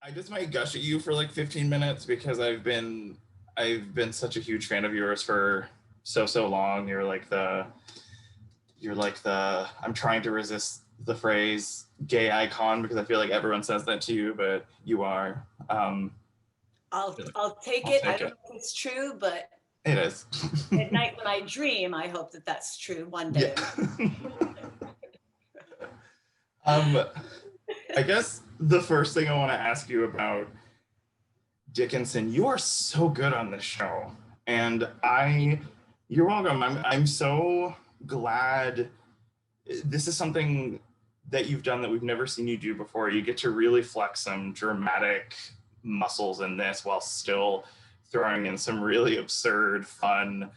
I just might gush at you for like 15 minutes because I've been such a huge fan of yours for so long. You're like the I'm trying to resist the phrase gay icon because I feel like everyone says that to you, but you are. I'll take I'll it. I take don't it. know if it's true, but It is. at night when I dream, I hope that that's true one Yeah. day. um, I guess the first thing I want to ask you about Dickinson, you are so good on this show. And you're welcome. I'm so glad this is something that you've done that we've never seen you do before. You get to really flex some dramatic muscles in this while still throwing in some really absurd, fun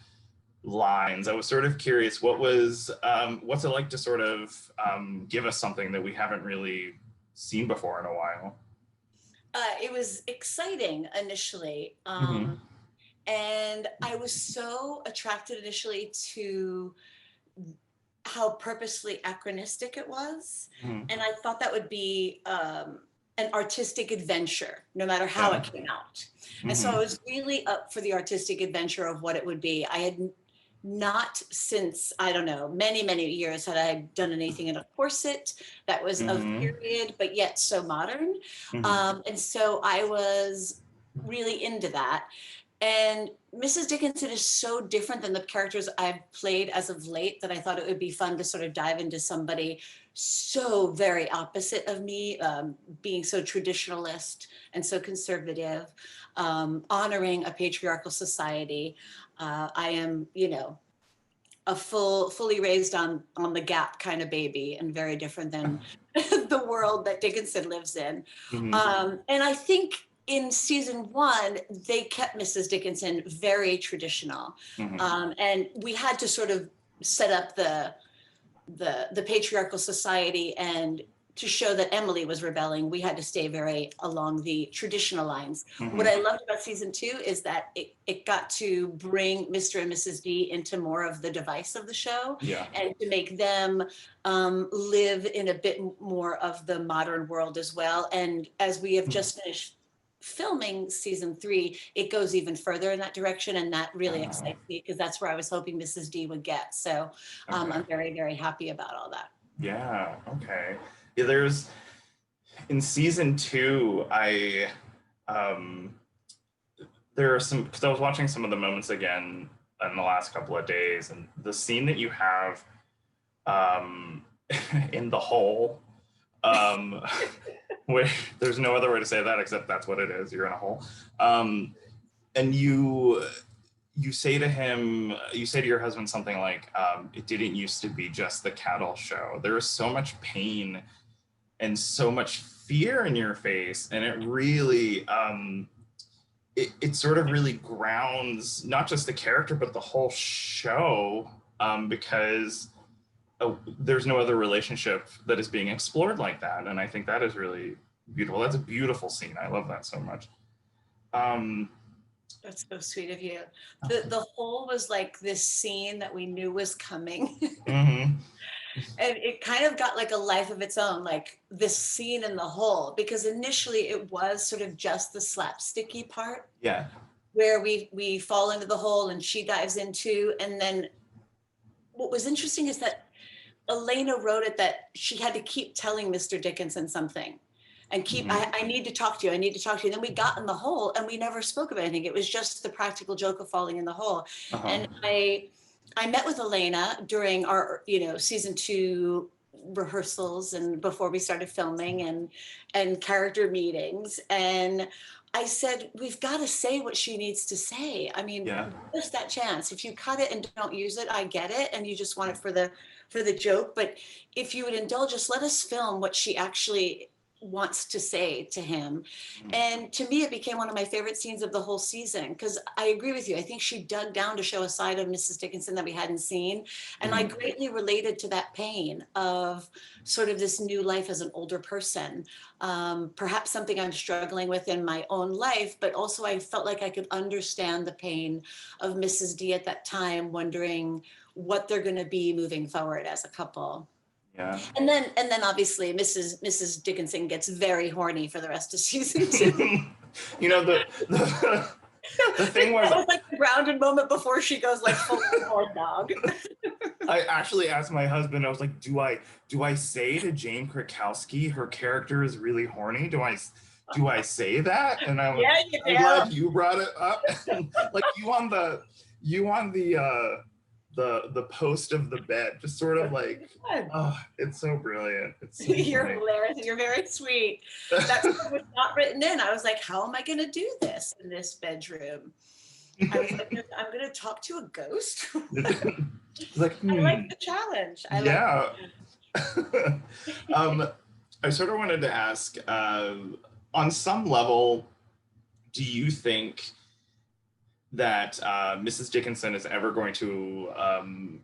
lines. I was sort of curious, what's it like to sort of give us something that we haven't really seen before in a while? It was exciting initially. Mm-hmm. And I was so attracted initially to how purposely anachronistic it was. Mm-hmm. And I thought that would be an artistic adventure, no matter how Yeah. it came out. And so I Mm-hmm. was really up for the artistic adventure of what it would be. I had not since, I don't know, many years had I done anything in a corset that was of Mm-hmm. period, but yet so modern. Mm-hmm. And so I was really into that. And Mrs. Dickinson is so different than the characters I've played as of late that I thought it would be fun to sort of dive into somebody so very opposite of me, being so traditionalist and so conservative, honoring a patriarchal society. I am, a fully raised on the Gap kind of baby, and very different than the world that Dickinson lives in. Mm-hmm. And I think in season one, they kept Mrs. Dickinson very traditional. Mm-hmm. And we had to sort of set up the patriarchal society, and to show that Emily was rebelling, we had to stay very along the traditional lines. What Mm-hmm. I loved about season two is that it got to bring Mr. and Mrs. D into more of the device of the show, Yeah. and to make them live in a bit more of the modern world as well. And as we have just finished filming season three, it goes even further in that direction, and that really Uh, excites me because that's where I was hoping Mrs. D would get. So okay. I'm very happy about all that. Yeah. Okay. Yeah. There's in season two, um, there are some because I was watching some of the moments again in the last couple of days, and the scene that you have um, in the hole, um, where there's no other way to say that except that's what it is. You're in a hole, and you say to him, you say to your husband something like, "It didn't used to be just the cattle show." There is so much pain and so much fear in your face, and it really it sort of really grounds not just the character but the whole show, because there's no other relationship that is being explored like that, and I think that is really beautiful. That's a beautiful scene. I love that so much. um That's so sweet of you. The whole was like this scene that we knew was coming. mhm. And it kind of got like a life of its own, like this scene in the hole, because initially it was sort of just the slapsticky part Yeah. where we fall into the hole and she dives into. And then what was interesting is that Elena wrote it that she had to keep telling Mr. Dickinson something and keep, Mhm. I need to talk to you. I need to talk to you. And then we got in the hole and we never spoke about anything. It was just the practical joke of falling in the hole. Uh-huh. And I met with Elena during our, season two rehearsals and before we started filming, and character meetings. And I said, we've got to say what she needs to say. I mean, Yeah. just that chance. If you cut it and don't use it, I get it. And you just want it for the joke. But if you would indulge us, let us film what she actually wants to say to him. Mhm. And to me, it became one of my favorite scenes of the whole season, because I agree with you. I think she dug down to show a side of Mrs. Dickinson that we hadn't seen. And I Mhm. greatly related to that pain of sort of this new life as an older person. Perhaps something I'm struggling with in my own life, but also I felt like I could understand the pain of Mrs. D at that time, wondering what they're going to be moving forward as a couple. Yeah. And then obviously Mrs. Dickinson gets very horny for the rest of season 2. You know, the thing was, that was like the grounded moment before she goes like full hard dog. I actually asked my husband, I was like, do I say to Jane Krakowski, her character is really horny? Do I say that? And I'm like, I'm glad you brought it up. Like you on the post of the bed, just sort of like, oh, it's so brilliant. It's so You're hilarious. You're very sweet. That was not written in. I was like, how am I going to do this in this bedroom? I was like, I'm going to talk to a ghost. Like, I like the challenge. I sort of wanted to ask, on some level, do you think that Mrs. Dickinson is ever going to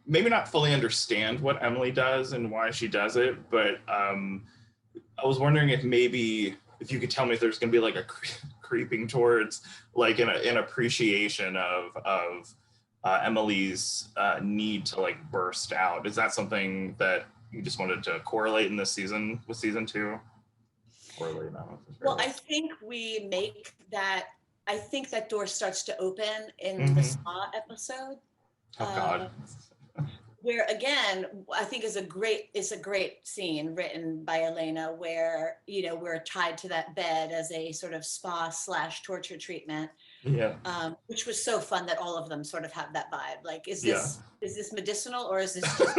maybe not fully understand what Emily does and why she does it, but I was wondering if maybe if you could tell me if there's going to be like a creeping towards like an appreciation of Emily's need to like burst out. Is that something that you just wanted to correlate in this season with season 2? Correlate now. Well, I think we make that. I think that door starts to open in the spa episode. Oh God. Where again, I think it's a great scene written by Elena where, you know, we're tied to that bed as a sort of spa/torture treatment. Yeah. Which was so fun that all of them sort of have that vibe. Like, is this medicinal or is this just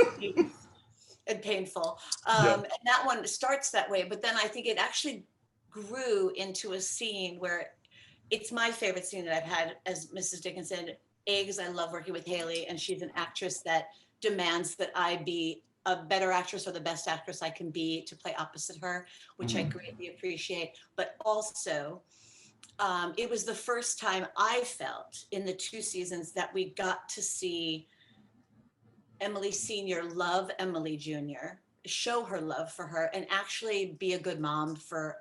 and painful? And that one starts that way, but then I think it actually grew into a scene where it's my favorite scene that I've had as Mrs. Dickinson. Because I love working with Haley, and she's an actress that demands that I be a better actress or the best actress I can be to play opposite her, which I greatly appreciate. But also, it was the first time I felt in the 2 seasons that we got to see Emily Sr. love Emily Jr., show her love for her, and actually be a good mom for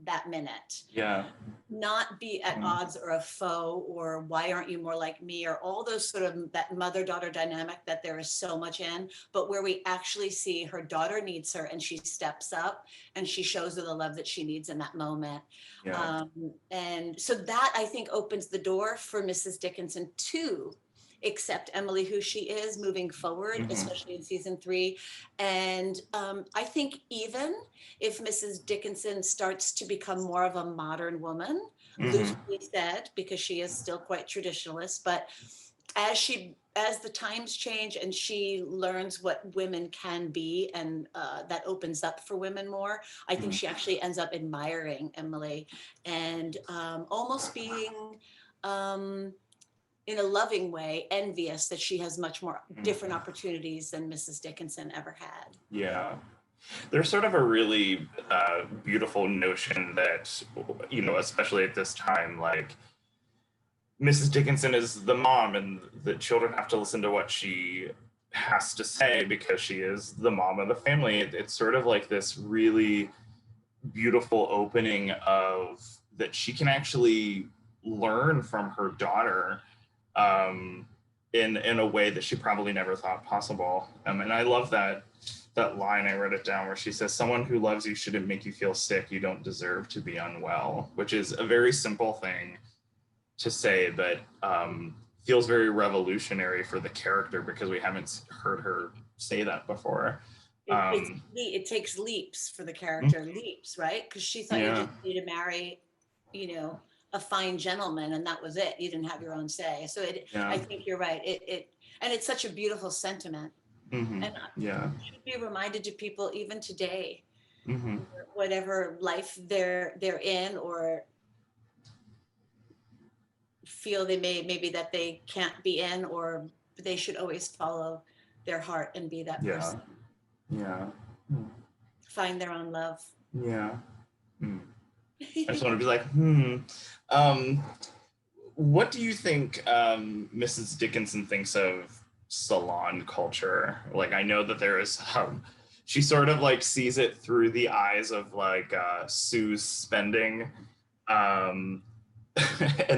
that minute. Yeah. Not be at odds or a foe or why aren't you more like me or all those sort of that mother-daughter dynamic that there is so much in, but where we actually see her daughter needs her and she steps up and she shows her the love that she needs in that moment. Yeah. And so that I think opens the door for Mrs. Dickinson to accept Emily who she is moving forward, especially in season 3. And I think even if Mrs. Dickinson starts to become more of a modern woman, loosely said, because she is still quite traditionalist, but as the times change and she learns what women can be and that opens up for women more, I think she actually ends up admiring Emily and almost being in a loving way, envious that she has much more different opportunities than Mrs. Dickinson ever had. Yeah. There's sort of a really beautiful notion that, you know, especially at this time, like Mrs. Dickinson is the mom and the children have to listen to what she has to say because she is the mom of the family. It's sort of like this really beautiful opening of that she can actually learn from her daughter in a way that she probably never thought possible. And I love that line, I wrote it down, where she says, someone who loves you shouldn't make you feel sick. You don't deserve to be unwell, which is a very simple thing to say, but feels very revolutionary for the character because we haven't heard her say that before. It takes leaps for the character, leaps, right? Because she thought you just need to marry, you know, a fine gentleman, and that was it. You didn't have your own say. So I think you're right. And it's such a beautiful sentiment. And should be reminded to people even today, whatever life they're in or feel they maybe that they can't be in, or they should always follow their heart and be that person. Find their own love. I just want to be like, what do you think Mrs. Dickinson thinks of salon culture? Like, I know that there is, she sort of like sees it through the eyes of like Sue's spending. And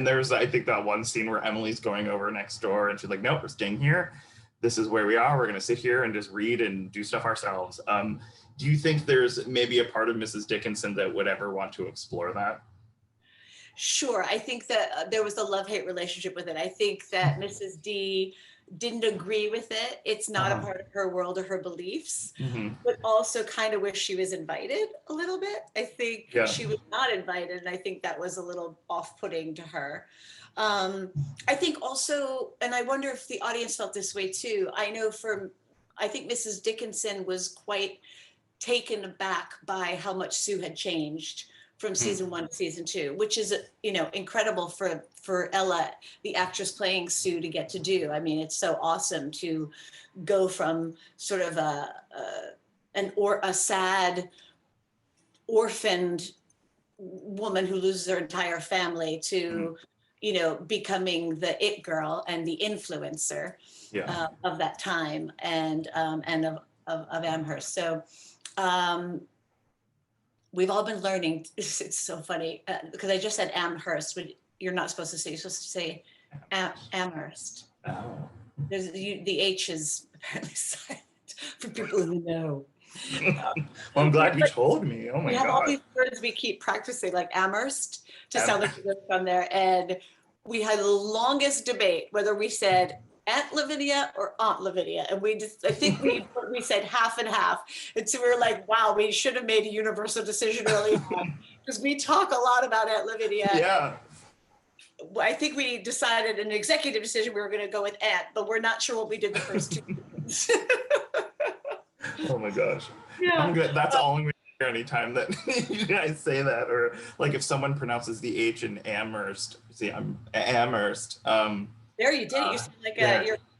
there's, I think, that one scene where Emily's going over next door and she's like, nope, we're staying here. this is where we are. We're going to sit here and just read and do stuff ourselves. Do you think there's maybe a part of Mrs. Dickinson that would ever want to explore that? Sure. I think that there was a love-hate relationship with it. I think that Mrs. D didn't agree with it. It's not a part of her world or her beliefs, but also kind of wish she was invited a little bit. I think she was not invited, and I think that was a little off-putting to her. I think also, and I wonder if the audience felt this way too. I think Mrs. Dickinson was quite taken aback by how much Sue had changed from season 1 to season 2, which is, incredible for Ella, the actress playing Sue, to get to do. I mean, it's so awesome to go from sort of a sad, orphaned woman who loses her entire family to, becoming the it girl and the influencer of that time and of Amherst. So we've all been learning. It's so funny because I just said Amherst, but you're not supposed to say. You're supposed to say Amherst. Oh. The H is apparently silent for people who know. Well, I'm glad you told me. Oh my God. We have all these words we keep practicing, like Amherst, to sound like it's on there. And we had the longest debate whether we said Aunt Lavinia or Aunt Lavinia. And I think we said half and half. And so we were like, wow, we should have made a universal decision early on because we talk a lot about Aunt Lavinia. Yeah. I think we decided an executive decision we were going to go with Aunt, but we're not sure what we did the first 2 seasons. Oh my gosh. Yeah. I'm good. That's all I'm going to hear anytime that you guys say that, or like if someone pronounces the H in Amherst. See, I'm Amherst. There you did. You sound like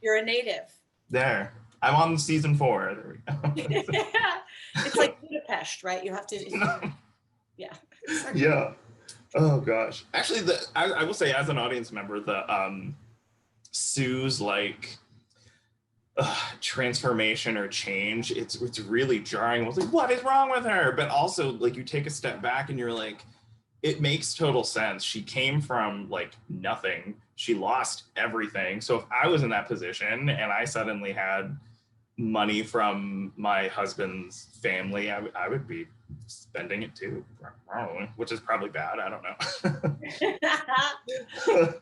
you're a native. There. I'm on season 4. There we go. It's like Budapest, right? You have to. Yeah. Yeah. Oh gosh. Actually, I will say, as an audience member, the Sue's like transformation or change, it's really jarring. I was like, what is wrong with her? But also, like, you take a step back and you're like, it makes total sense. She came from like nothing. She lost everything. So if I was in that position and I suddenly had money from my husband's family, I would be spending it too, probably, which is probably bad. I don't know.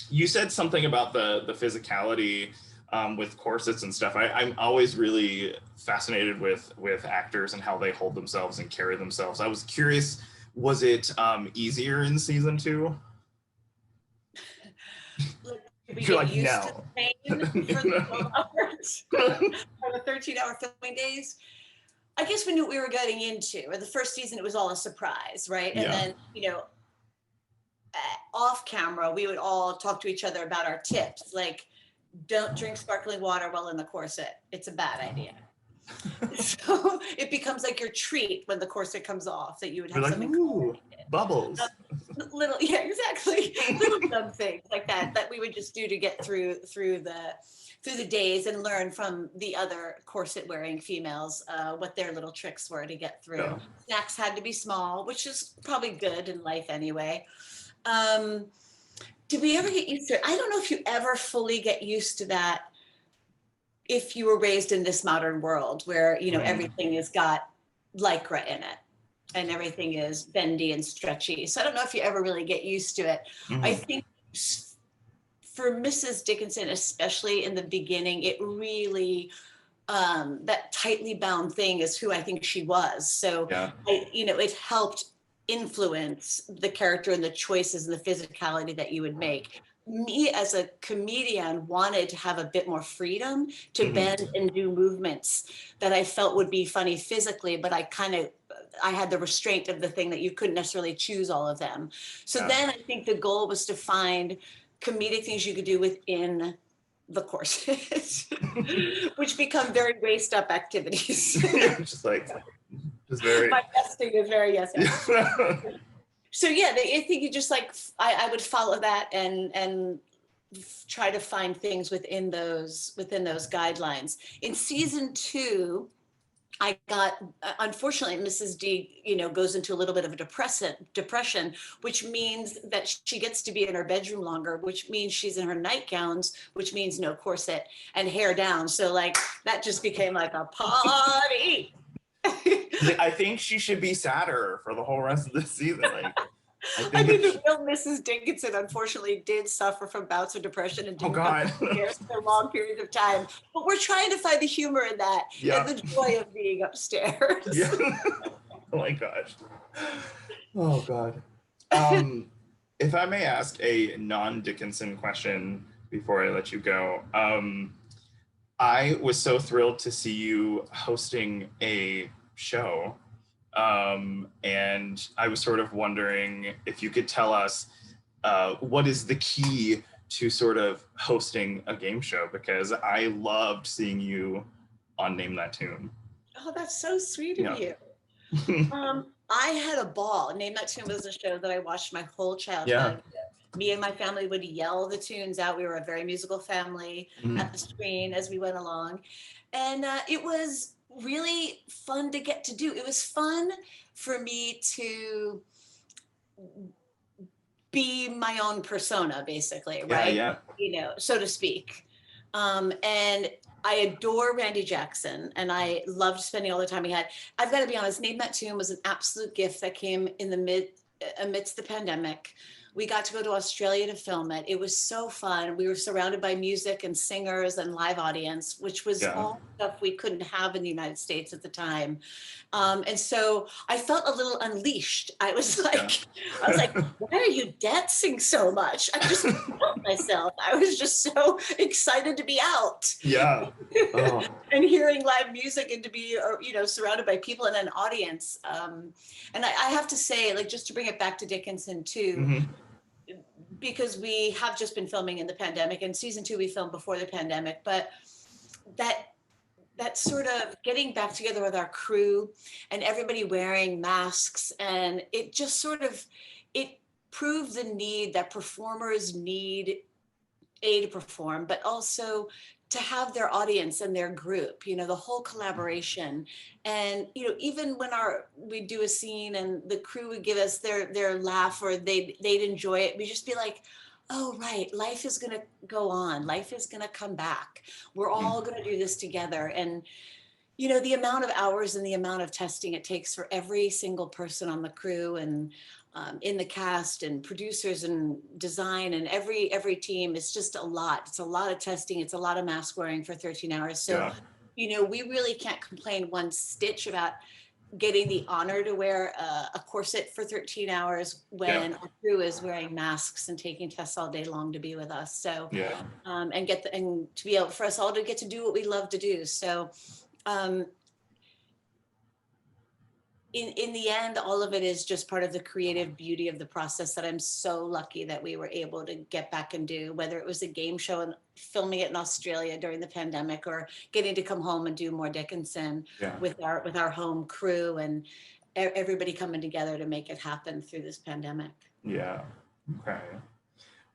You said something about the physicality with corsets and stuff. I'm always really fascinated with actors and how they hold themselves and carry themselves. I was curious, was it easier in season 2? You're like, no. For the 12 hours, for the 13-hour filming days. I guess we knew what we were getting into. Or the first season, it was all a surprise, right? And then, off camera, we would all talk to each other about our tips, like, don't drink sparkling water while in the corset. It's a bad idea. So it becomes like your treat when the corset comes off, that you would have like, something ooh, bubbles. Little, yeah, exactly. Little dumb things like that we would just do to get through the days and learn from the other corset wearing females what their little tricks were to get through. Yeah. Snacks had to be small, which is probably good in life anyway. Did we ever get used to it? I don't know if you ever fully get used to that if you were raised in this modern world where, everything has got Lycra in it and everything is bendy and stretchy. So I don't know if you ever really get used to it. Mm-hmm. I think for Mrs. Dickinson, especially in the beginning, it really, that tightly bound thing is who I think she was. So, it helped influence the character and the choices and the physicality that you would make. Me as a comedian wanted to have a bit more freedom to bend and do movements that I felt would be funny physically, but I had the restraint of the thing that you couldn't necessarily choose all of them. So then I think the goal was to find comedic things you could do within the corset, which become very waist up activities. just very. My besting is very yes. So I think you just I would follow that and try to find things within those guidelines. In season 2, I got, unfortunately, Mrs. D, goes into a little bit of a depression, which means that she gets to be in her bedroom longer, which means she's in her nightgowns, which means no corset and hair down. So like that just became like a party. I think she should be sadder for the whole rest of the season. Like, I mean, the real Mrs. Dickinson unfortunately did suffer from bouts of depression and didn't come upstairs for long periods of time. But we're trying to find the humor in that and the joy of being upstairs. Yeah. Oh my gosh. Oh God. If I may ask a non-Dickinson question before I let you go, I was so thrilled to see you hosting a show. And I was sort of wondering if you could tell us what is the key to sort of hosting a game show, because I loved seeing you on Name That Tune. Oh, that's so sweet of you. I had a ball. Name That Tune was a show that I watched my whole childhood. Me and my family would yell the tunes out. We were a very musical family at the screen as we went along. And it was really fun to get to do. It was fun for me to be my own persona, basically, right? Yeah. So to speak. And I adore Randy Jackson, and I loved spending all the time he had. I've got to be honest, Name That Tune was an absolute gift that came in amidst the pandemic. We got to go to Australia to film it. It was so fun. We were surrounded by music and singers and live audience, which was all stuff we couldn't have in the United States at the time. And so I felt a little unleashed. I was like, why are you dancing so much? I just felt myself. I was just so excited to be out. Yeah. Oh. And hearing live music and to be, surrounded by people and an audience. And I have to say, like, just to bring it back to Dickinson too, because we have just been filming in the pandemic, and season 2 we filmed before the pandemic, but that sort of getting back together with our crew and everybody wearing masks, and it just sort of, it proved the need that performers need to perform, but also to have their audience and their group, the whole collaboration. And, even when we do a scene and the crew would give us their laugh, or they'd enjoy it, we'd just be like, oh, right, life is going to go on. Life is going to come back. We're all going to do this together. And, the amount of hours and the amount of testing it takes for every single person on the crew and in the cast and producers and design and every team, it's just a lot. It's a lot of testing. It's a lot of mask wearing for 13 hours. So, we really can't complain one stitch about getting the honor to wear a corset for 13 hours when our crew is wearing masks and taking tests all day long to be with us. So, and to be able for us all to get to do what we love to do. So, in the end, all of it is just part of the creative beauty of the process that I'm so lucky that we were able to get back and do, whether it was a game show and filming it in Australia during the pandemic, or getting to come home and do more Dickinson with our home crew and everybody coming together to make it happen through this pandemic. Yeah. Okay.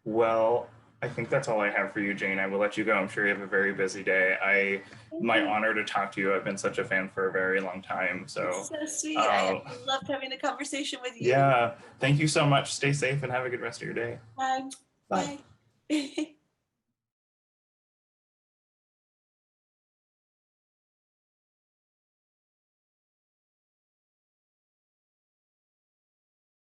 Well, I think that's all I have for you, Jane. I will let you go. I'm sure you have a very busy day. My honor to talk to you. I've been such a fan for a very long time. So sweet. I loved having a conversation with you. Yeah. Thank you so much. Stay safe and have a good rest of your day. Bye. Bye.